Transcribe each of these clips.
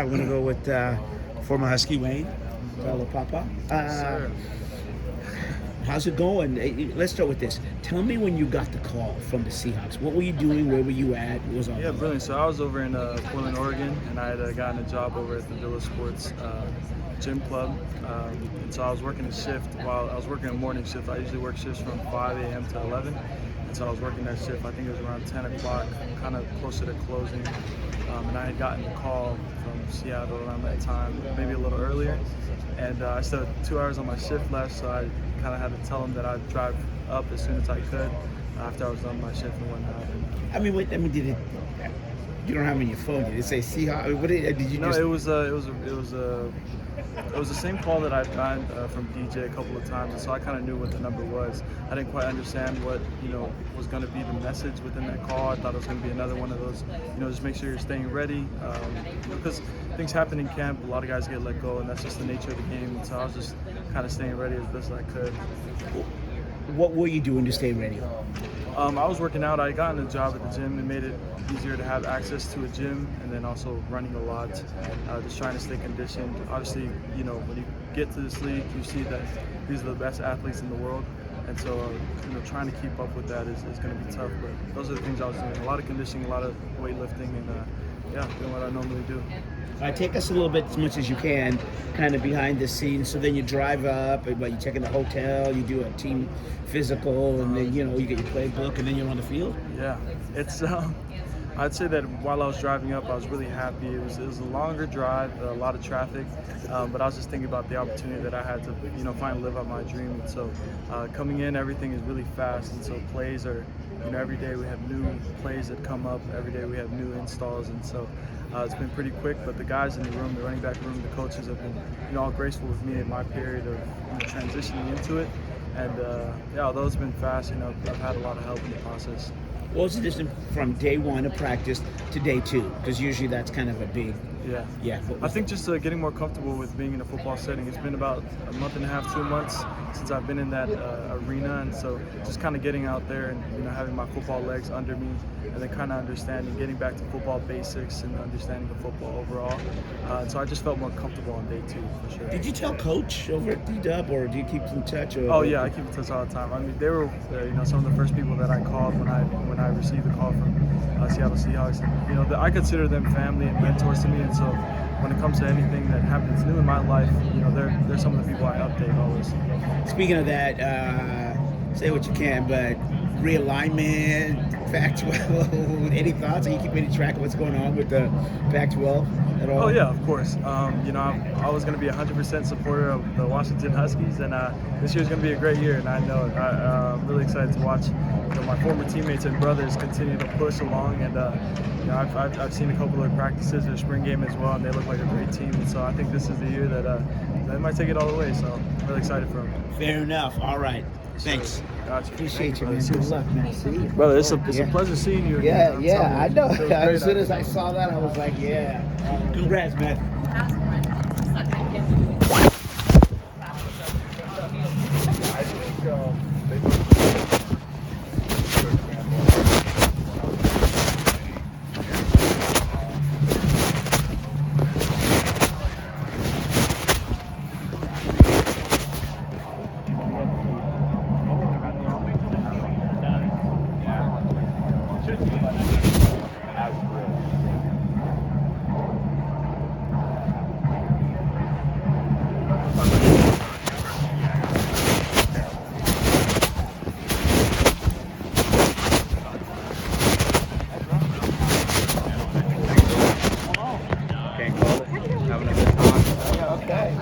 I want to go with former Husky Wayne Taulapapa. Sir. How's it going? Let's start with this. Tell me when you got the call from the Seahawks. What were you doing? Where were you at? What was all Yeah, that? brilliant. So I was over in Portland, Oregon, and I had gotten a job over at the Villa Sports gym club. And so I was working a shift while I was working a morning shift. I usually work shifts from 5 a.m. to 11. And so I was working that shift. I think it was around 10 o'clock, kind of closer to closing. And I had gotten a call from Seattle around that time, maybe a little earlier. And I still had 2 hours on my shift left, so I kind of had to tell them that I'd drive up as soon as I could after I was done my shift and whatnot. Did it? You don't have it on your phone. Did it say Seahawks? What did you No, just? it was the same call that I'd gotten from DJ a couple of times, and so I kind of knew what the number was. I didn't quite understand what was going to be the message within that call. I thought it was going to be another one of those, just make sure you're staying ready, because things happen in camp. A lot of guys get let go, and that's just the nature of the game. And so I was just kind of staying ready as best as I could. What were you doing to stay ready? I was working out. I got a job at the gym. It made it easier to have access to a gym, and then also running a lot, just trying to stay conditioned. Obviously, when you get to this league, you see that these are the best athletes in the world, and so trying to keep up with that is going to be tough. But those are the things I was doing: a lot of conditioning, a lot of weightlifting, and doing what I normally do. Take us a little bit, as much as you can, kind of behind the scenes. So then you drive up, you check in the hotel, you do a team physical, and then you get your playbook, and then you're on the field. Yeah, it's. I'd say that while I was driving up, I was really happy. It was a longer drive, a lot of traffic, but I was just thinking about the opportunity that I had to, finally live out my dream. And so, coming in, everything is really fast, and so plays are, every day we have new plays that come up. Every day we have new installs, and so it's been pretty quick. But the guys in the room, the running back room, the coaches have been, all graceful with me in my period of transitioning into it. And although it's been fast, I've had a lot of help in the process. What was the distance from day one of practice to day two? Because usually that's kind of a big. Yeah. I think just getting more comfortable with being in a football setting. It's been about a month and a half, 2 months since I've been in that arena, and so just kind of getting out there and having my football legs under me, and then kind of understanding, getting back to football basics and understanding the football overall. So I just felt more comfortable on day two for sure. Did you tell Coach over at D-Dub, or do you keep in touch? Oh yeah, I keep in touch all the time. I mean, they were some of the first people that I called when I received the call from Seattle Seahawks. And, I consider them family and mentors to me, and so when it comes to anything that happens new in my life, they're some of the people I update always. Speaking of that, say what you can, but realignment, Pac-12, any thoughts? Are you keeping any track of what's going on with the Pac-12 at all? Oh yeah, of course. I'm always going to be 100% supporter of the Washington Huskies, and this year's going to be a great year, and I know it. I'm really excited to watch my former teammates and brothers continue to push along, and I've seen a couple of practices, their spring game as well, and they look like a great team, and so I think this is the year that they might take it all the way, so I'm really excited for them. Fair enough. All right. Thanks. Gotcha. Appreciate you, man. Good luck, man. See you. Brother, it's a pleasure seeing you again. Yeah, I know. As soon as I saw that, I was like, yeah. Congrats, man.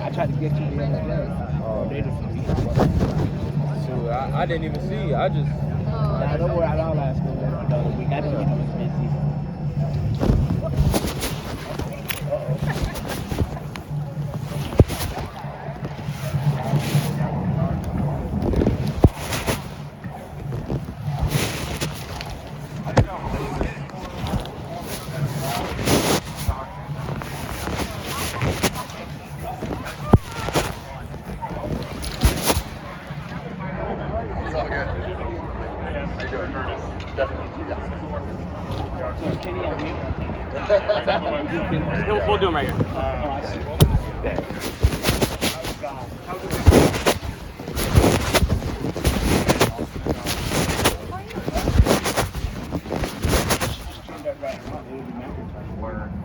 I tried to get you the other day. Shoot, I didn't even see. I just. Nah, don't worry. I'll ask you another week. I didn't know it was busy. It's all good. How you doing? Definitely. Learn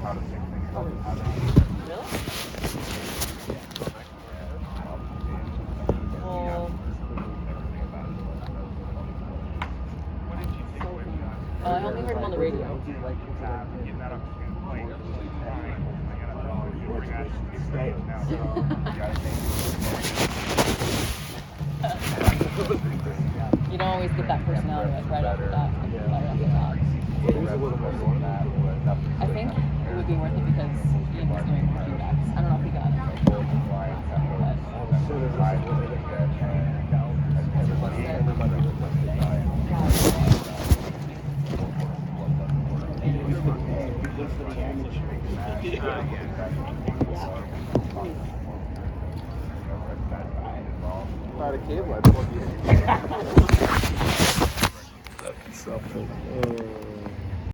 how to fix things. Well, I only heard him on the radio. You don't always get that personality like right off the bat, right off the top. I think it would be worth it because Ian was doing feedbacks. I don't know if he got it. Not a cable, I'd plug you in. Something.